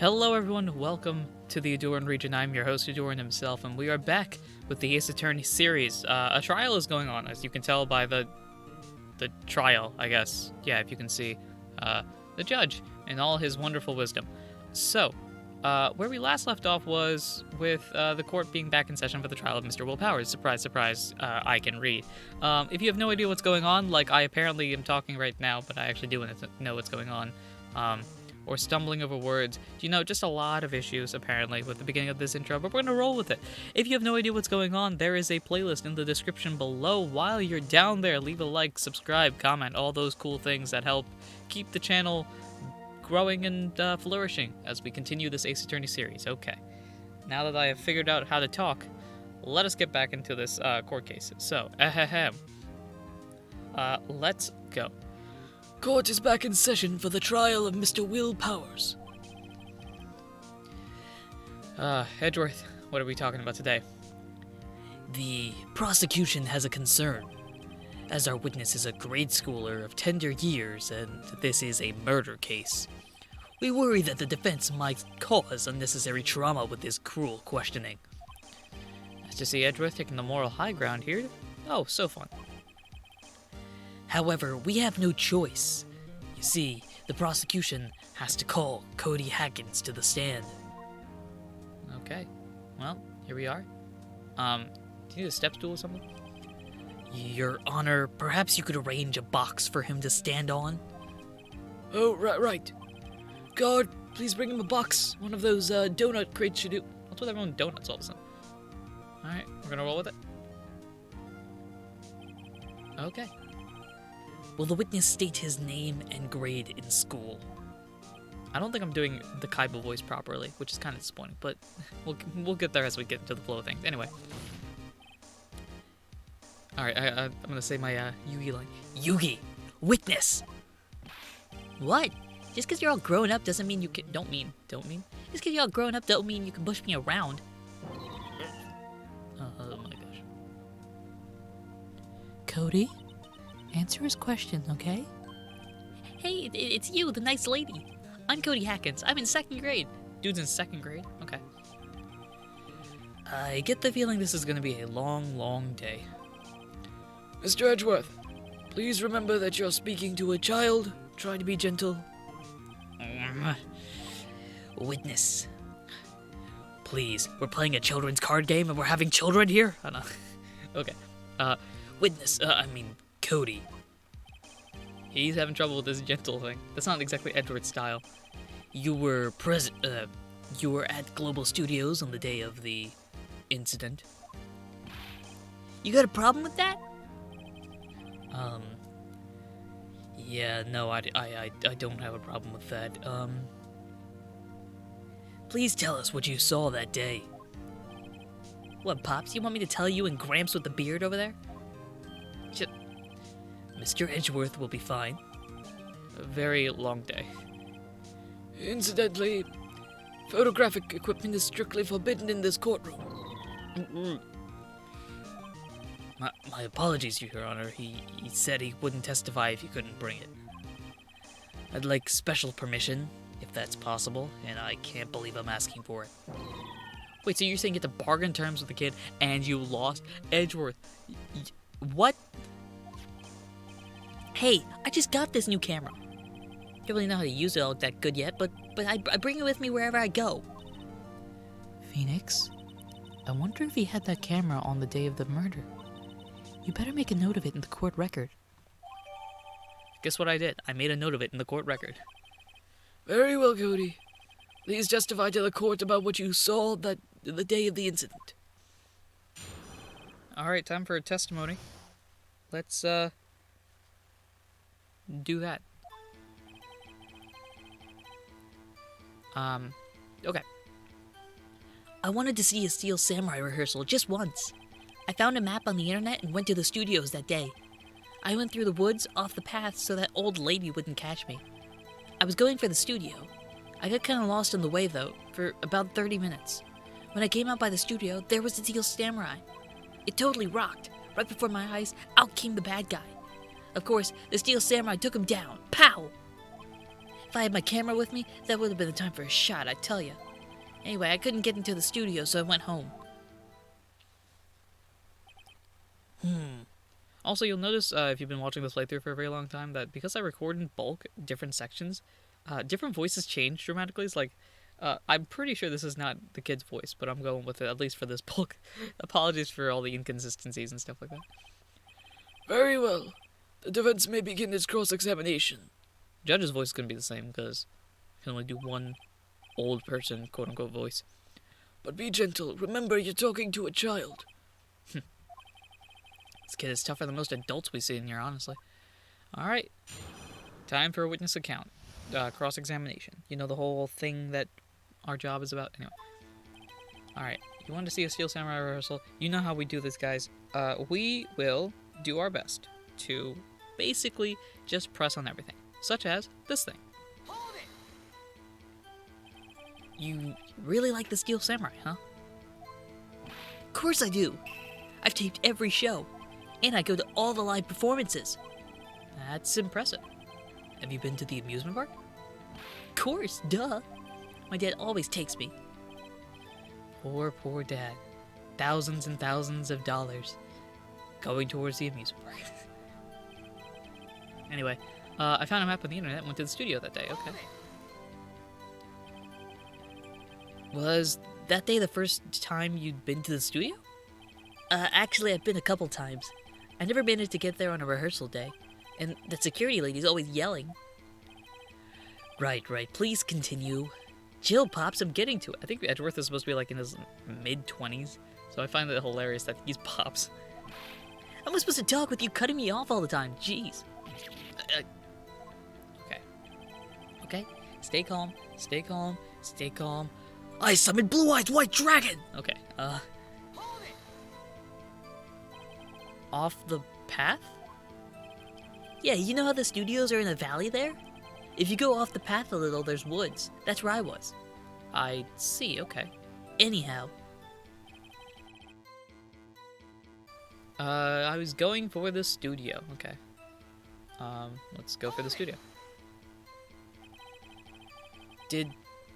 Hello everyone, welcome to the Ahdurin region. I'm your host, Ahdurin himself, and we are back with the Ace Attorney series. A trial is going on, as you can tell by the trial, I guess. Yeah, if you can see the judge in all his wonderful wisdom. So, where we last left off was with the court being back in session for the trial of Mr. Will Powers. Surprise, surprise, I can read. If you have no idea what's going on, like I apparently am talking right now, but I actually do know what's going on, or stumbling over words. Just a lot of issues, apparently, with the beginning of this intro, but we're going to roll with it. If you have no idea what's going on, there is a playlist in the description below. While you're down there, leave a like, subscribe, comment, all those cool things that help keep the channel growing and flourishing as we continue this Ace Attorney series. Okay, now that I have figured out how to talk, let us get back into this court case. So, let's go. Court is back in session for the trial of Mr. Will Powers. Edgeworth, what are we talking about today? The prosecution has a concern, as our witness is a grade schooler of tender years and this is a murder case. We worry that the defense might cause unnecessary trauma with this cruel questioning. Nice to see Edgeworth taking the moral high ground here. Oh, so fun. However, we have no choice. You see, the prosecution has to call Cody Hackins to the stand. Okay, well, here we are. Do you need a step stool or something? Your Honor, perhaps you could arrange a box for him to stand on? Oh, right. Guard, please bring him a box. One of those donut crates should do. What's with everyone donuts all of a sudden? Alright, we're gonna roll with it. Okay. Will the witness state his name and grade in school? I don't think I'm doing the Kaiba voice properly, which is kind of disappointing, but we'll get there as we get into the flow of things. Anyway. Alright, I'm gonna say my Yugi line. Yugi! Witness! What? Just because you're all grown up doesn't mean you can... Don't mean. Just because you're all grown up don't mean you can push me around. Oh my gosh. Cody? Answer his question, okay? Hey, it's you, the nice lady. I'm Cody Hackins. I'm in 2nd grade. Dude's in 2nd grade? Okay. I get the feeling this is gonna be a long, long day. Mr. Edgeworth, please remember that you're speaking to a child. Try to be gentle. Witness. Please, we're playing a children's card game and we're having children here? Oh, no. Okay. Witness, Cody. He's having trouble with this gentle thing. That's not exactly Edward's style. You were at Global Studios on the day of the incident. You got a problem with that? Yeah, no, I don't have a problem with that. Please tell us what you saw that day. What, Pops? You want me to tell you and Gramps with the beard over there? Mr. Edgeworth will be fine. A very long day. Incidentally, photographic equipment is strictly forbidden in this courtroom. My apologies, Your Honor. He said he wouldn't testify if you couldn't bring it. I'd like special permission, if that's possible, and I can't believe I'm asking for it. Wait, so you're saying you get to bargain terms with the kid and you lost? Edgeworth. What? Hey, I just got this new camera. Don't really know how to use it all that good yet, but I bring it with me wherever I go. Phoenix, I wonder if he had that camera on the day of the murder. You better make a note of it in the court record. Guess what I did? I made a note of it in the court record. Very well, Cody. Please testify to the court about what you saw the day of the incident. Alright, time for a testimony. Let's, do that. Okay. I wanted to see a Steel Samurai rehearsal just once. I found a map on the internet and went to the studios that day. I went through the woods off the path so that old lady wouldn't catch me. I was going for the studio. I got kind of lost on the way though, for about 30 minutes. When I came out by the studio, there was the Steel Samurai. It totally rocked. Right before my eyes, out came the bad guy. Of course, the Steel Samurai took him down. Pow! If I had my camera with me, that would have been the time for a shot, I tell ya. Anyway, I couldn't get into the studio, so I went home. Also, you'll notice if you've been watching this playthrough for a very long time that because I record in bulk different sections, different voices change dramatically. It's like, I'm pretty sure this is not the kid's voice, but I'm going with it at least for this bulk. Apologies for all the inconsistencies and stuff like that. Very well. The defense may begin its cross-examination. Judge's voice is going to be the same because you can only do one old person quote-unquote voice. But be gentle. Remember, you're talking to a child. This kid is tougher than most adults we see in here, honestly. Alright. Time for a witness account. Cross-examination. You know the whole thing that our job is about? Anyway. Alright. You want to see a Steel Samurai rehearsal? You know how we do this, guys. We will do our best to basically just press on everything. Such as this thing. You really like the Steel Samurai, huh? Of course I do. I've taped every show. And I go to all the live performances. That's impressive. Have you been to the amusement park? Of course, duh. My dad always takes me. Poor dad. Thousands and thousands of dollars going towards the amusement park. Anyway, I found a map on the internet and went to the studio that day. Okay. Was that day the first time you'd been to the studio? Actually, I've been a couple times. I never managed to get there on a rehearsal day, and the security lady's always yelling. Right, please continue. Chill, Pops, I'm getting to it. I think Edgeworth is supposed to be like in his mid-20s, so I find it hilarious that he's Pops. How am I supposed to talk with you cutting me off all the time? Jeez. Okay. Stay calm. I summoned Blue-Eyed White Dragon! Okay, off the path? Yeah, you know how the studios are in a valley there? If you go off the path a little, there's woods. That's where I was. I see, okay. Anyhow. I was going for the studio, okay. Let's go for the studio. Did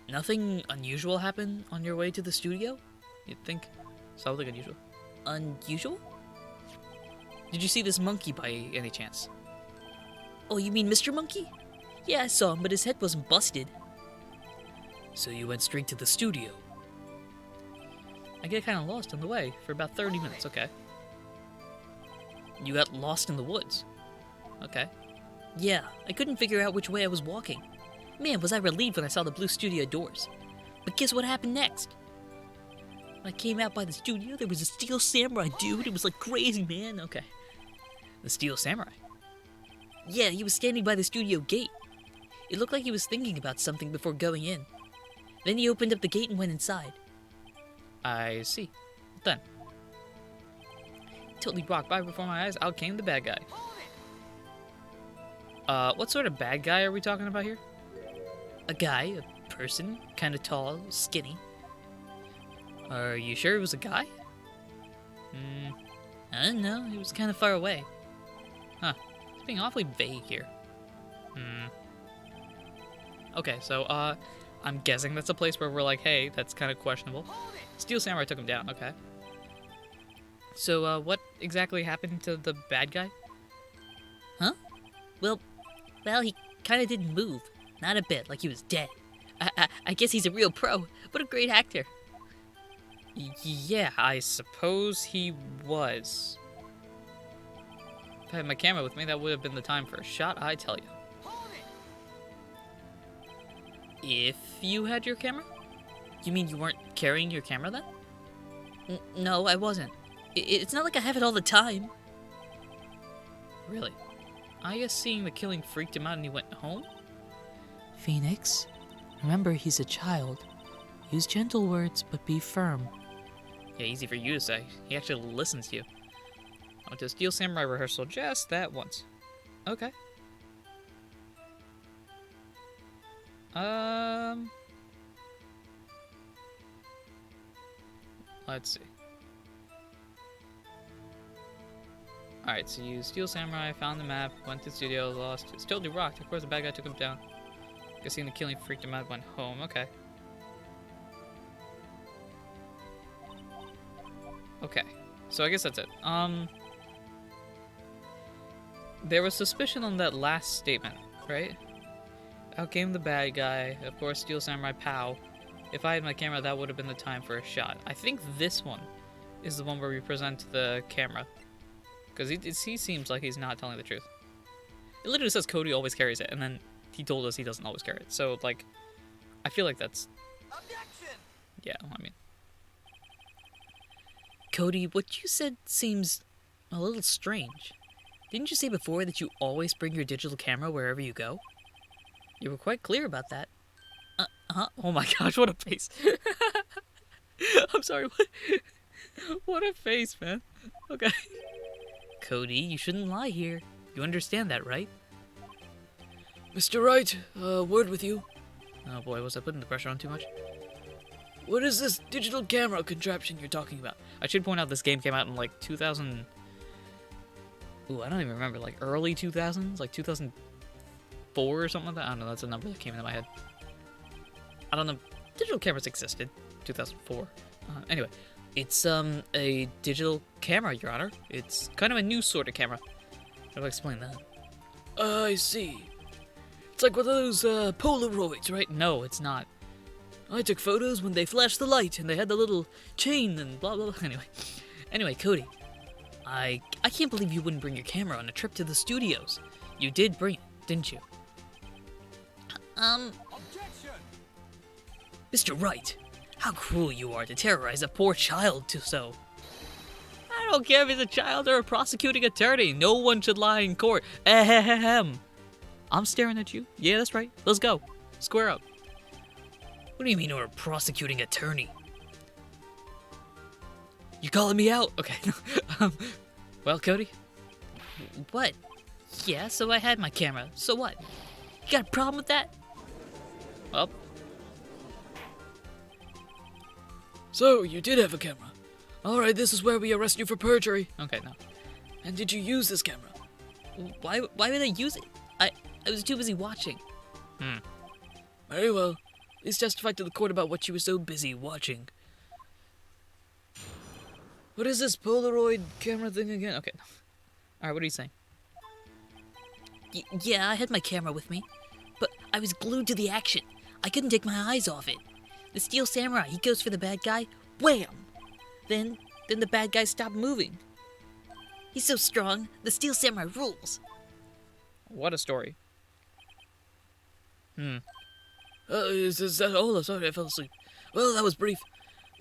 nothing unusual happen on your way to the studio? You'd think something unusual. Unusual? Did you see this monkey by any chance? Oh, you mean Mr. Monkey? Yeah, I saw him, but his head wasn't busted. So you went straight to the studio? I get kind of lost on the way for about 30 minutes, okay. You got lost in the woods? Okay. Yeah, I couldn't figure out which way I was walking. Man, was I relieved when I saw the blue studio doors. But guess what happened next? When I came out by the studio, there was a Steel Samurai dude. It was like crazy, man. Okay. The Steel Samurai? Yeah, he was standing by the studio gate. It looked like he was thinking about something before going in. Then he opened up the gate and went inside. I see. Then. Totally rocked by before my eyes. Out came the bad guy. What sort of bad guy are we talking about here? A guy, a person, kind of tall, skinny. Are you sure it was a guy? I don't know, he was kind of far away. Huh. It's being awfully vague here. Okay, so, I'm guessing that's a place where we're like, hey, that's kind of questionable. Steel Samurai took him down, okay. So, what exactly happened to the bad guy? Huh? Well, he kind of didn't move. Not a bit, like he was dead. I guess he's a real pro. What a great actor. Yeah, I suppose he was. If I had my camera with me, that would have been the time for a shot, I tell you. If you had your camera? You mean you weren't carrying your camera then? No, I wasn't. It's not like I have it all the time. Really? I guess seeing the killing freaked him out and he went home? Phoenix, remember he's a child. Use gentle words, but be firm. Yeah, easy for you to say. He actually listens to you. I went to a Steel Samurai rehearsal just that once. Okay. Let's see. Alright, so you Steel Samurai, found the map, went to the studio, lost. Still do rocked. Of course, the bad guy took him down. Guessing the killing freaked him out, went home. Okay. Okay. So I guess that's it. There was suspicion on that last statement, right? Out came the bad guy. Of course, Steel Samurai Pow. If I had my camera, that would have been the time for a shot. I think this one is the one where we present the camera. Because he seems like he's not telling the truth. It literally says Cody always carries it, and then he told us he doesn't always carry it. So, like, I feel like that's... Objection! Yeah, I mean... Cody, what you said seems a little strange. Didn't you say before that you always bring your digital camera wherever you go? You were quite clear about that. Oh my gosh, what a face. I'm sorry, what a face, man. Okay. Cody, you shouldn't lie here. You understand that, right? Mr. Wright, a word with you. Oh boy, was I putting the pressure on too much? What is this digital camera contraption you're talking about? I should point out this game came out in like 2000... Ooh, I don't even remember, like early 2000s? Like 2004 or something like that? I don't know, that's a number that came into my head. I don't know, digital cameras existed, 2004. Anyway, it's a digital camera, Your Honor. It's kind of a new sort of camera. How do I explain that? I see. It's like one of those Polaroids, right? No, it's not. I took photos when they flashed the light and they had the little chain and blah blah blah. Anyway, Cody, I can't believe you wouldn't bring your camera on a trip to the studios. You did bring it, didn't you? Objection! Mr. Wright, how cruel you are to terrorize a poor child so. I don't care if he's a child or a prosecuting attorney. No one should lie in court. Ahem. I'm staring at you. Yeah, that's right. Let's go. Square up. What do you mean, or a prosecuting attorney? You calling me out? Okay. Well, Cody? What? Yeah, so I had my camera. So what? You got a problem with that? Well, So, you did have a camera. Alright, this is where we arrest you for perjury. okay, no. And did you use this camera? Why would I use it? I was too busy watching. Very well. Please testify to the court about what you were so busy watching. What is this Polaroid camera thing again? Okay. Alright, what are you saying? Yeah, I had my camera with me, but I was glued to the action. I couldn't take my eyes off it. The Steel Samurai, he goes for the bad guy. Wham! Then the bad guy stopped moving. He's so strong. The Steel Samurai rules. What a story. Is that all? Sorry, I fell asleep. Well, that was brief.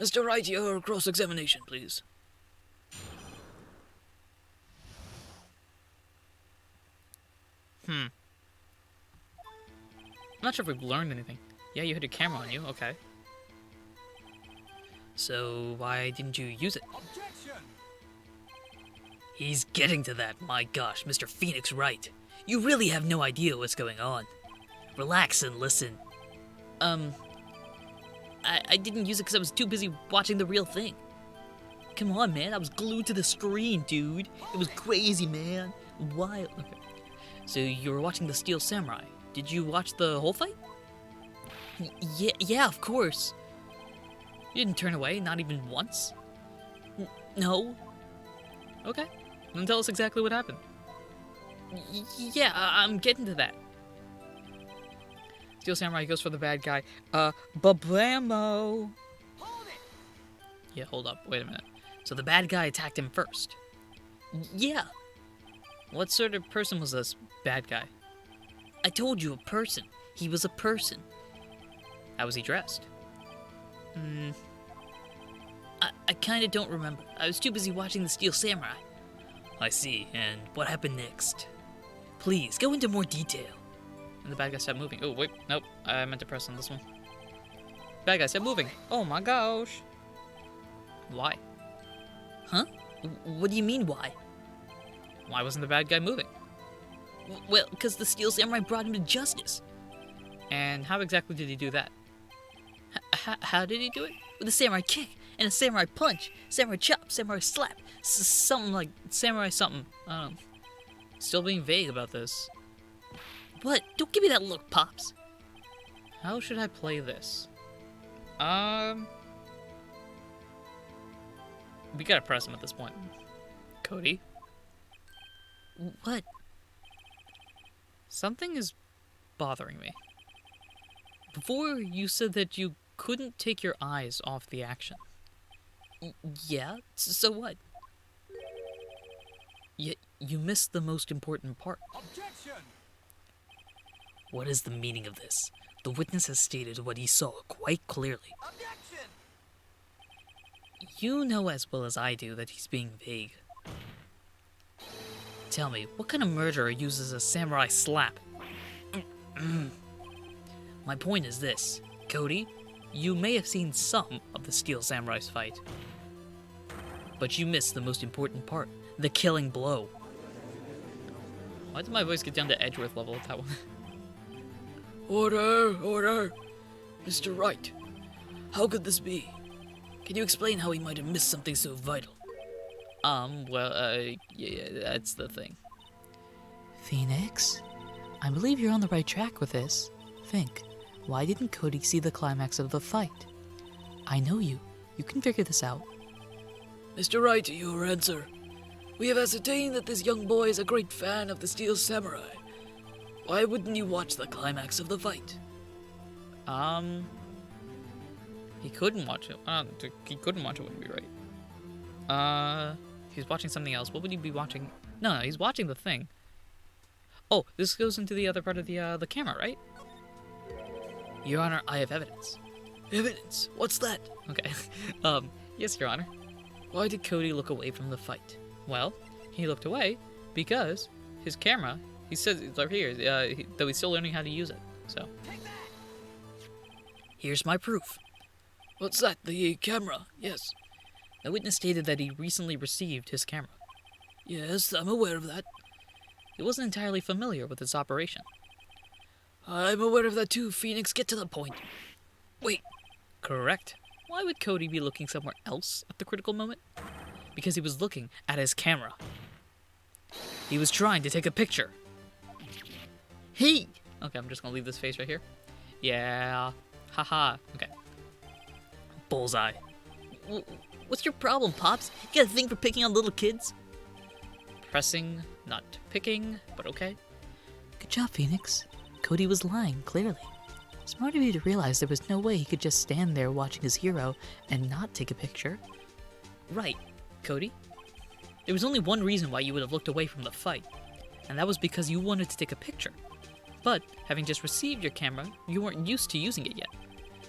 Mr. Wright, your cross-examination, please. I'm not sure if we've learned anything. Yeah, you had your camera on you. Okay. So why didn't you use it? Objection! He's getting to that. My gosh, Mr. Phoenix Wright. You really have no idea what's going on. Relax and listen. I didn't use it because I was too busy watching the real thing. Come on, man. I was glued to the screen, dude. It was crazy, man. Wild. Okay. So you were watching the Steel Samurai. Did you watch the whole fight? Yeah, of course. You didn't turn away, not even once? No. Okay. Then tell us exactly what happened. Yeah, I'm getting to that. Steel Samurai goes for the bad guy. Bablamo. Yeah, hold up. Wait a minute. So the bad guy attacked him first? Yeah. What sort of person was this bad guy? I told you, a person. He was a person. How was he dressed? I kind of don't remember. I was too busy watching the Steel Samurai. I see. And what happened next? Please, go into more detail. And the bad guy stopped moving. Oh, wait. Nope. I meant to press on this one. Bad guy stopped moving. Oh my gosh. Why? Huh? What do you mean, why? Why wasn't the bad guy moving? Well, because the Steel Samurai brought him to justice. And how exactly did he do that? How did he do it? With a samurai kick, and a samurai punch, samurai chop, samurai slap, something like Samurai something. I don't know. Still being vague about this. What? Don't give me that look, Pops. How should I play this? We gotta press him at this point. Cody? What? Something is bothering me. Before, you said that you couldn't take your eyes off the action. Yeah? So what? You missed the most important part. What is the meaning of this? The witness has stated what he saw quite clearly. You know as well as I do that he's being vague. Tell me, what kind of murderer uses a samurai slap? My point is this. Cody, you may have seen some of the Steel Samurai's fight, but you missed the most important part, the killing blow. Why did my voice get down to Edgeworth level with that one? Order! Mr. Wright, how could this be? Can you explain how he might have missed something so vital? Yeah, that's the thing. Phoenix, I believe you're on the right track with this. Think, why didn't Cody see the climax of the fight? I know you. You can figure this out. Mr. Wright, your answer. We have ascertained that this young boy is a great fan of the Steel Samurai. Why wouldn't you watch the climax of the fight? He couldn't watch it. He couldn't watch it, wouldn't be right. He's watching something else. What would he be watching? No, he's watching the thing. Oh, this goes into the other part of the camera, right? Your Honor, I have evidence. Evidence? What's that? Okay. Yes, Your Honor. Why did Cody look away from the fight? Well, he looked away because his camera, he says it's right here, though he's still learning how to use it, so. Here's my proof. What's that? The camera? Yes. The witness stated that he recently received his camera. Yes, I'm aware of that. He wasn't entirely familiar with its operation. I'm aware of that too, Phoenix. Get to the point. Wait. Correct. Why would Cody be looking somewhere else at the critical moment? Because he was looking at his camera. He was trying to take a picture. Hey! Okay, I'm just gonna leave this face right here. Yeah. Haha. Okay. Bullseye. What's your problem, Pops? You got a thing for picking on little kids? Pressing, not picking, but okay. Good job, Phoenix. Cody was lying, clearly. Smart of you to realize there was no way he could just stand there watching his hero and not take a picture. Right, Cody. There was only one reason why you would have looked away from the fight, and that was because you wanted to take a picture. But, having just received your camera, you weren't used to using it yet.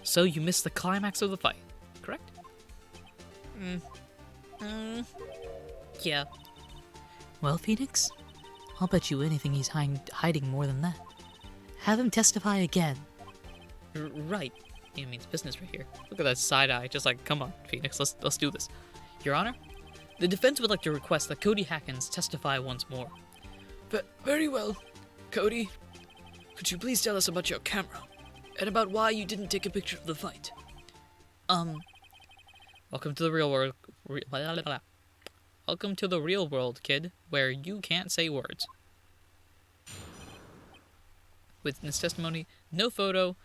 So you missed the climax of the fight, correct? Yeah. Well, Phoenix, I'll bet you anything he's hiding more than that. Have him testify again. Right. He means business right here. Look at that side eye, just like, come on, Phoenix, let's do this. Your Honor, the defense would like to request that Cody Hackins testify once more. Very well. Cody, could you please tell us about your camera? And about why you didn't take a picture of the fight? Welcome to the real world. Welcome to the real world, kid, where you can't say words. Witness testimony, no photo.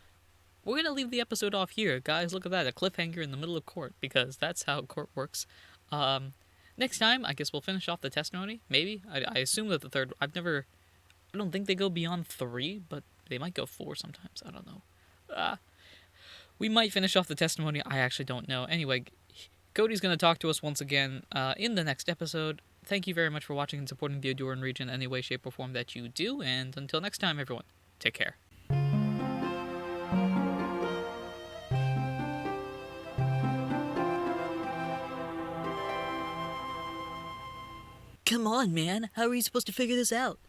We're gonna leave the episode off here, guys. Look at that, a cliffhanger in the middle of court, because that's how court works. Next time, I guess we'll finish off the testimony. Maybe. I assume that the third. I don't think they go beyond 3, but they might go 4 sometimes. I don't know. We might finish off the testimony. I actually don't know. Anyway, Cody's going to talk to us once again in the next episode. Thank you very much for watching and supporting the Ahdurin region in any way, shape, or form that you do. And until next time, everyone, take care. Come on, man. How are you supposed to figure this out?